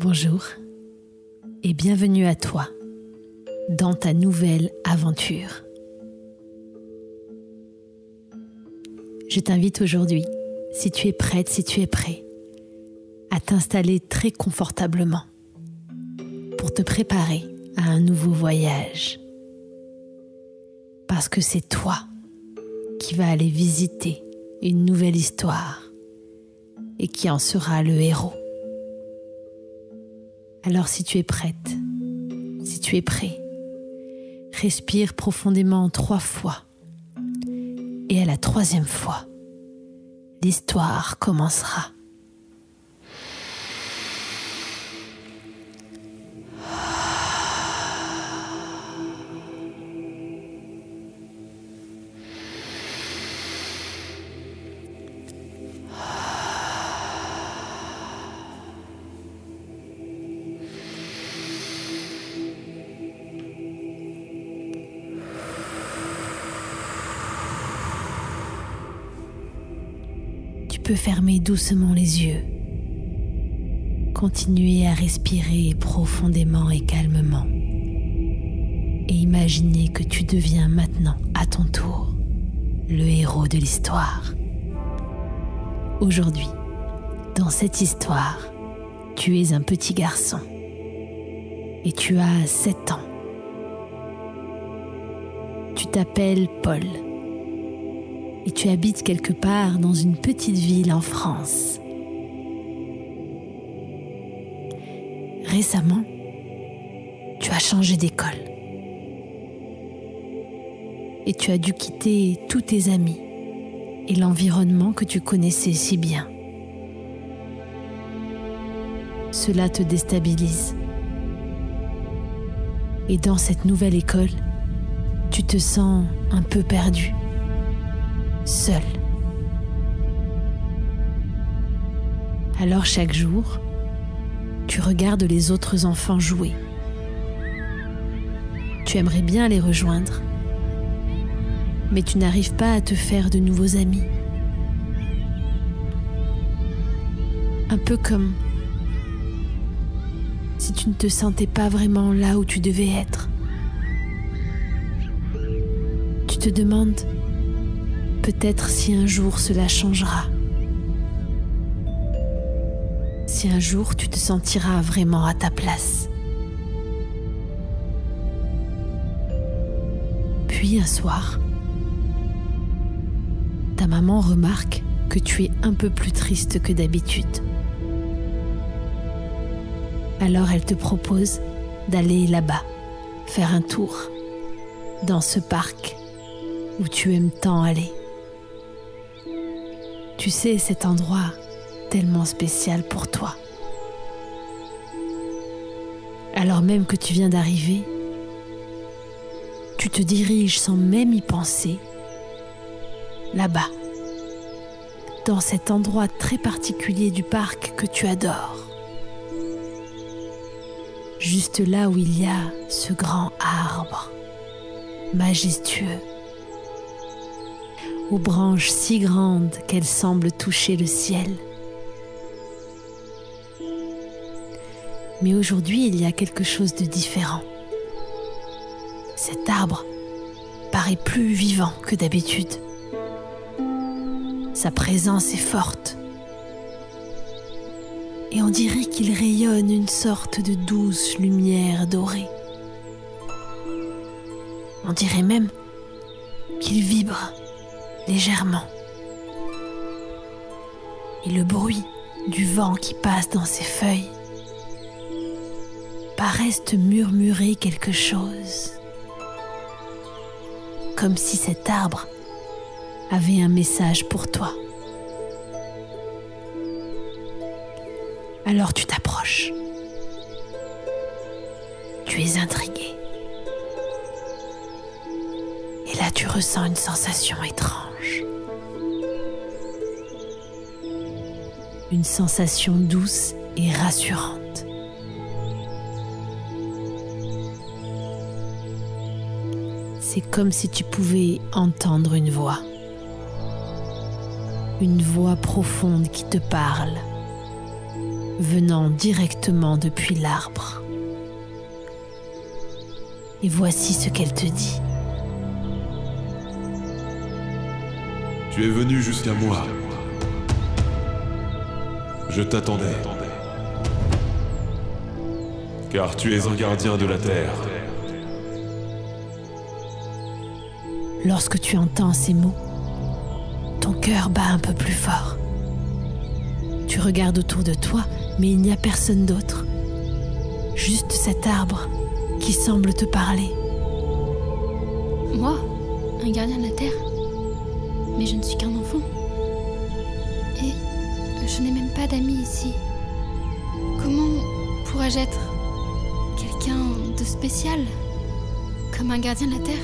Bonjour et bienvenue à toi dans ta nouvelle aventure. Je t'invite aujourd'hui, si tu es prête, si tu es prêt, à t'installer très confortablement pour te préparer à un nouveau voyage. Parce que c'est toi qui vas aller visiter une nouvelle histoire et qui en sera le héros. Alors si tu es prête, si tu es prêt, respire profondément 3 fois. Et à la 3e fois, l'histoire commencera. Tu peux fermer doucement les yeux, continuer à respirer profondément et calmement et imaginer que tu deviens maintenant à ton tour le héros de l'histoire. Aujourd'hui, dans cette histoire, tu es un petit garçon et tu as 7 ans. Tu t'appelles Paul. Et tu habites quelque part dans une petite ville en France. Récemment, tu as changé d'école. Et tu as dû quitter tous tes amis et l'environnement que tu connaissais si bien. Cela te déstabilise. Et dans cette nouvelle école, tu te sens un peu perdu. Seul. Alors chaque jour, tu regardes les autres enfants jouer. Tu aimerais bien les rejoindre, mais tu n'arrives pas à te faire de nouveaux amis. Un peu comme si tu ne te sentais pas vraiment là où tu devais être. Tu te demandes peut-être si un jour cela changera. Si un jour tu te sentiras vraiment à ta place. Puis un soir, ta maman remarque que tu es un peu plus triste que d'habitude. Alors elle te propose d'aller là-bas, faire un tour, dans ce parc où tu aimes tant aller. Tu sais, cet endroit tellement spécial pour toi. Alors même que tu viens d'arriver, tu te diriges sans même y penser, là-bas, dans cet endroit très particulier du parc que tu adores. Juste là où il y a ce grand arbre, majestueux, aux branches si grandes qu'elles semblent toucher le ciel. Mais aujourd'hui, il y a quelque chose de différent. Cet arbre paraît plus vivant que d'habitude. Sa présence est forte. Et on dirait qu'il rayonne une sorte de douce lumière dorée. On dirait même qu'il vibre légèrement. Et le bruit du vent qui passe dans ses feuilles paraissent te murmurer quelque chose. Comme si cet arbre avait un message pour toi. Alors tu t'approches. Tu es intrigué. Et là tu ressens une sensation étrange. Une sensation douce et rassurante. C'est comme si tu pouvais entendre une voix profonde qui te parle, venant directement depuis l'arbre. Et voici ce qu'elle te dit. Tu es venu jusqu'à moi. Je t'attendais. Car tu es un gardien de la terre. Lorsque tu entends ces mots, ton cœur bat un peu plus fort. Tu regardes autour de toi, mais il n'y a personne d'autre. Juste cet arbre qui semble te parler. Moi, un gardien de la terre? Mais je ne suis qu'un enfant. Et je n'ai même pas d'amis ici. Comment pourrais-je être quelqu'un de spécial, comme un gardien de la terre?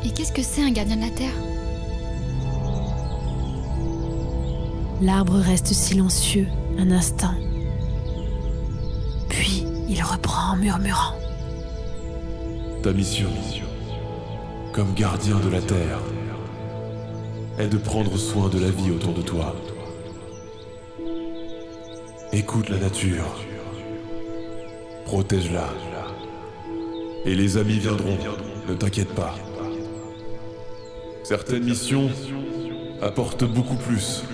Et qu'est-ce que c'est un gardien de la terre? L'arbre reste silencieux un instant. Puis il reprend en murmurant. Ta mission, comme gardien de la terre, est de prendre soin de la vie autour de toi. Écoute la nature. Protège-la. Et les amis viendront, ne t'inquiète pas. Certaines missions apportent beaucoup plus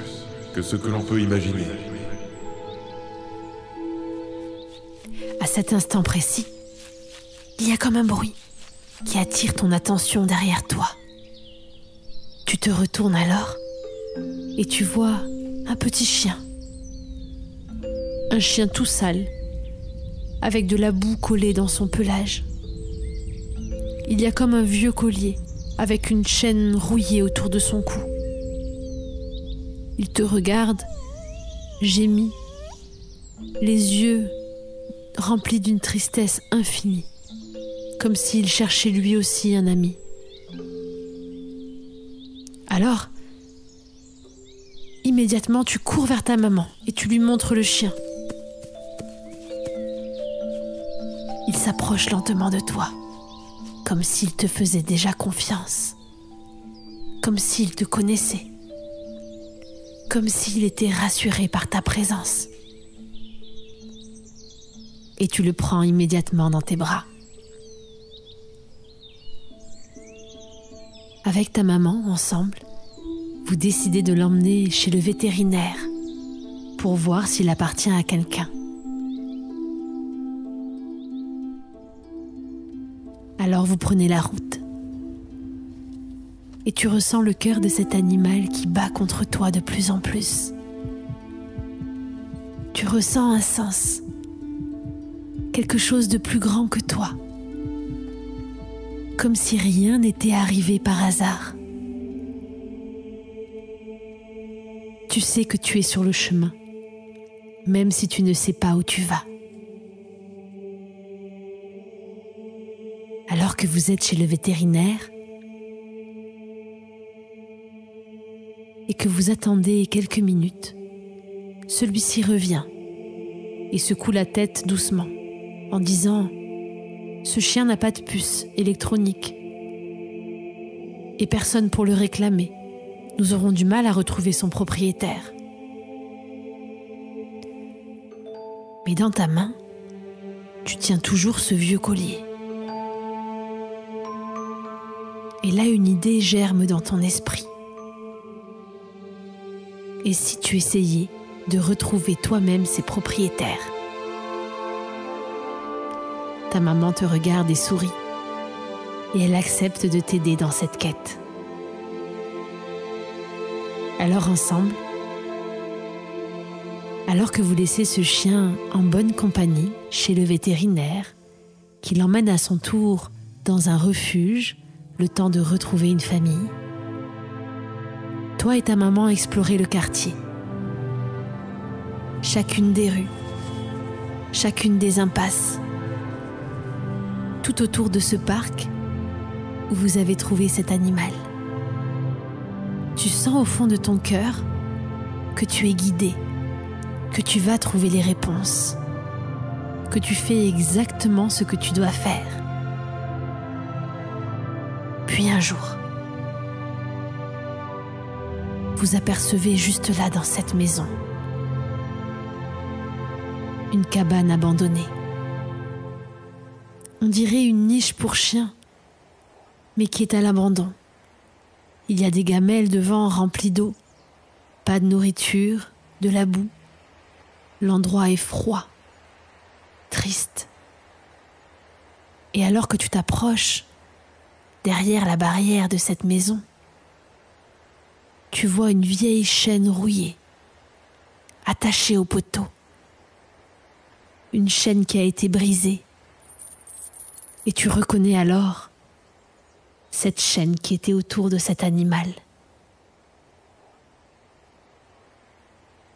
que ce que l'on peut imaginer. À cet instant précis, il y a comme un bruit qui attire ton attention derrière toi. Tu te retournes alors et tu vois un petit chien. Un chien tout sale, avec de la boue collée dans son pelage. Il y a comme un vieux collier avec une chaîne rouillée autour de son cou. Il te regarde, gémit, les yeux remplis d'une tristesse infinie, comme s'il cherchait lui aussi un ami. Alors, immédiatement, tu cours vers ta maman et tu lui montres le chien. Il s'approche lentement de toi, comme s'il te faisait déjà confiance, comme s'il te connaissait, comme s'il était rassuré par ta présence. Et tu le prends immédiatement dans tes bras. Avec ta maman, ensemble, vous décidez de l'emmener chez le vétérinaire pour voir s'il appartient à quelqu'un. Alors vous prenez la route et tu ressens le cœur de cet animal qui bat contre toi de plus en plus. Tu ressens un sens, quelque chose de plus grand que toi, comme si rien n'était arrivé par hasard. Tu sais que tu es sur le chemin, même si tu ne sais pas où tu vas. Alors que vous êtes chez le vétérinaire et que vous attendez quelques minutes, celui-ci revient et secoue la tête doucement en disant « Ce chien n'a pas de puce électronique et personne pour le réclamer. Nous aurons du mal à retrouver son propriétaire. » Mais dans ta main, tu tiens toujours ce vieux collier. Et là, une idée germe dans ton esprit. Et si tu essayais de retrouver toi-même ses propriétaires? Ta maman te regarde et sourit, et elle accepte de t'aider dans cette quête. Alors ensemble, alors que vous laissez ce chien en bonne compagnie chez le vétérinaire, qui l'emmène à son tour dans un refuge, le temps de retrouver une famille, toi et ta maman explorez le quartier. Chacune des rues, chacune des impasses, tout autour de ce parc où vous avez trouvé cet animal. Tu sens au fond de ton cœur que tu es guidé, que tu vas trouver les réponses, que tu fais exactement ce que tu dois faire. Puis un jour, vous apercevez juste là dans cette maison une cabane abandonnée. On dirait une niche pour chien, mais qui est à l'abandon. Il y a des gamelles devant remplies d'eau, pas de nourriture, de la boue. L'endroit est froid, triste. Et alors que tu t'approches, derrière la barrière de cette maison, tu vois une vieille chaîne rouillée, attachée au poteau. Une chaîne qui a été brisée. Et tu reconnais alors cette chaîne qui était autour de cet animal.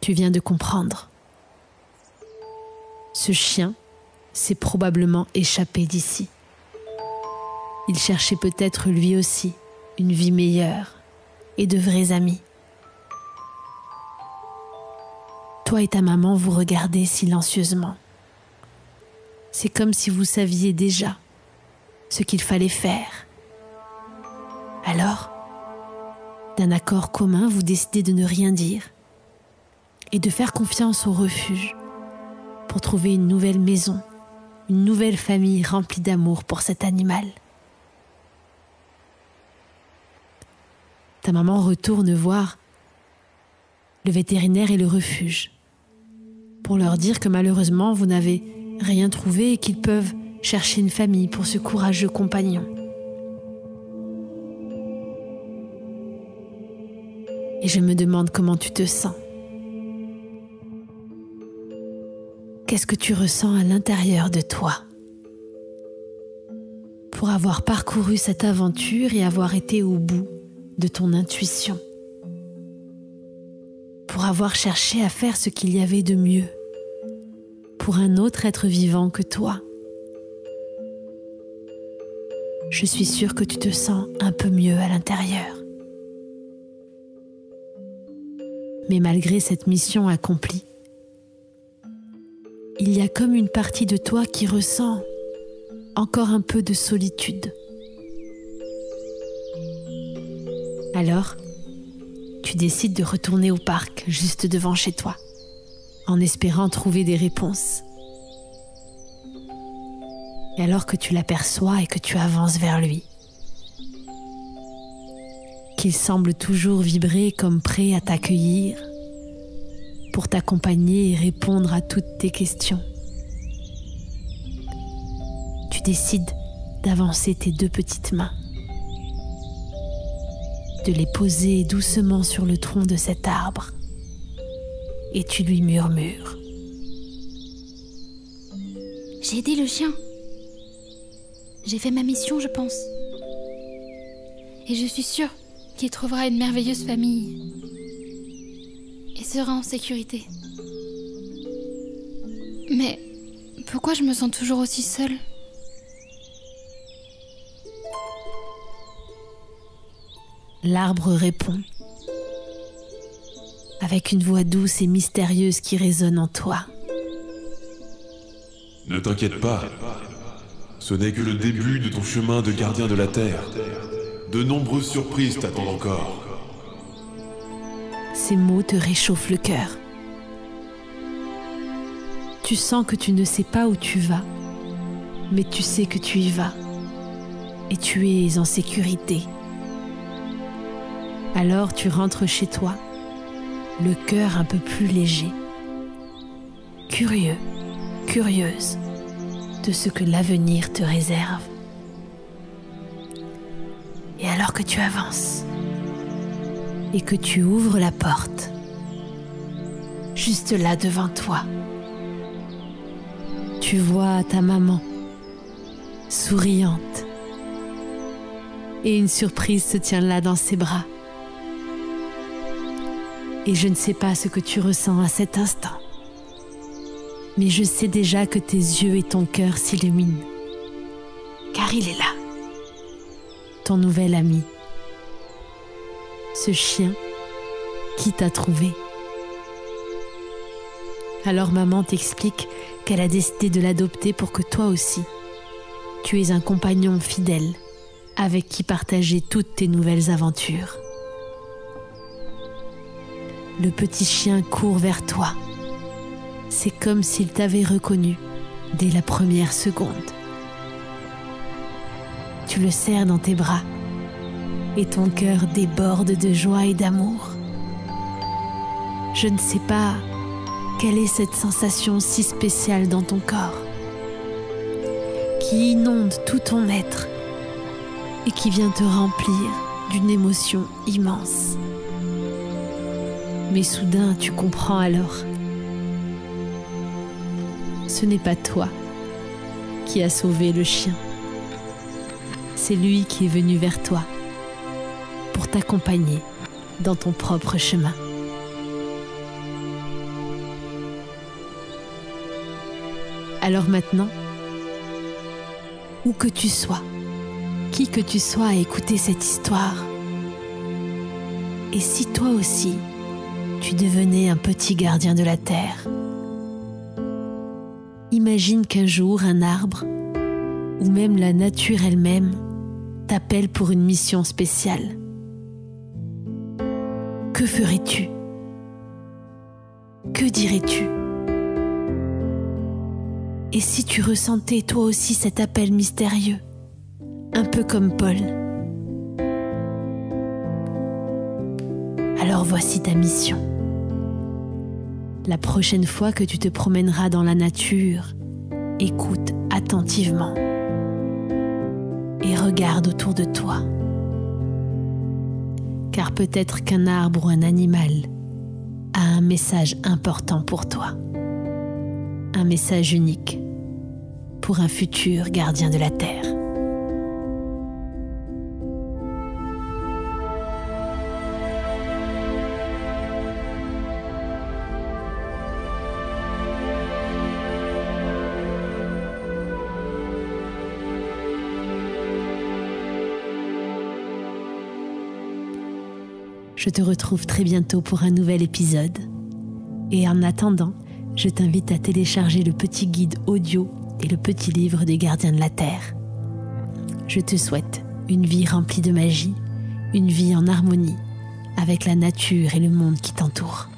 Tu viens de comprendre. Ce chien s'est probablement échappé d'ici. Il cherchait peut-être lui aussi une vie meilleure et de vrais amis. Toi et ta maman vous regardez silencieusement. C'est comme si vous saviez déjà ce qu'il fallait faire. Alors, d'un accord commun, vous décidez de ne rien dire et de faire confiance au refuge pour trouver une nouvelle maison, une nouvelle famille remplie d'amour pour cet animal. Ta maman retourne voir le vétérinaire et le refuge pour leur dire que malheureusement vous n'avez rien trouvé et qu'ils peuvent chercher une famille pour ce courageux compagnon. Et je me demande comment tu te sens. Qu'est-ce que tu ressens à l'intérieur de toi pour avoir parcouru cette aventure et avoir été au bout de ton intuition, pour avoir cherché à faire ce qu'il y avait de mieux pour un autre être vivant que toi. Je suis sûre que tu te sens un peu mieux à l'intérieur. Mais malgré cette mission accomplie, il y a comme une partie de toi qui ressent encore un peu de solitude. Alors, tu décides de retourner au parc juste devant chez toi, en espérant trouver des réponses. Et alors que tu l'aperçois et que tu avances vers lui, qu'il semble toujours vibrer comme prêt à t'accueillir, pour t'accompagner et répondre à toutes tes questions, tu décides d'avancer tes deux petites mains, de les poser doucement sur le tronc de cet arbre, et tu lui murmures. J'ai aidé le chien. J'ai fait ma mission, je pense. Et je suis sûre qu'il trouvera une merveilleuse famille et sera en sécurité. Mais pourquoi je me sens toujours aussi seule ? L'arbre répond, avec une voix douce et mystérieuse qui résonne en toi. Ne t'inquiète pas, ce n'est que le début de ton chemin de gardien de la Terre. De nombreuses surprises t'attendent encore. Ces mots te réchauffent le cœur. Tu sens que tu ne sais pas où tu vas, mais tu sais que tu y vas, et tu es en sécurité. Alors tu rentres chez toi, le cœur un peu plus léger, curieux, curieuse de ce que l'avenir te réserve. Et alors que tu avances et que tu ouvres la porte, juste là devant toi, tu vois ta maman, souriante, et une surprise se tient là dans ses bras. Et je ne sais pas ce que tu ressens à cet instant, mais je sais déjà que tes yeux et ton cœur s'illuminent, car il est là, ton nouvel ami, ce chien qui t'a trouvé. Alors maman t'explique qu'elle a décidé de l'adopter pour que toi aussi, tu aies un compagnon fidèle avec qui partager toutes tes nouvelles aventures. Le petit chien court vers toi, C'est comme s'il t'avait reconnu dès la première seconde. Tu le serres dans tes bras et ton cœur déborde de joie et d'amour. Je ne sais pas quelle est cette sensation si spéciale dans ton corps, qui inonde tout ton être et qui vient te remplir d'une émotion immense. Mais soudain, tu comprends alors. Ce n'est pas toi qui as sauvé le chien. C'est lui qui est venu vers toi pour t'accompagner dans ton propre chemin. Alors maintenant, où que tu sois, qui que tu sois à écouter cette histoire, et si toi aussi, tu devenais un petit gardien de la terre, imagine qu'un jour un arbre, ou même la nature elle-même, t'appelle pour une mission spéciale. Que ferais-tu? Que dirais-tu? Et si tu ressentais toi aussi cet appel mystérieux, un peu comme Paul? Alors voici ta mission. La prochaine fois que tu te promèneras dans la nature, écoute attentivement et regarde autour de toi. Car peut-être qu'un arbre ou un animal a un message important pour toi. Un message unique pour un futur gardien de la terre. Je te retrouve très bientôt pour un nouvel épisode. Et en attendant, je t'invite à télécharger le petit guide audio et le petit livre des gardiens de la Terre. Je te souhaite une vie remplie de magie, une vie en harmonie avec la nature et le monde qui t'entoure.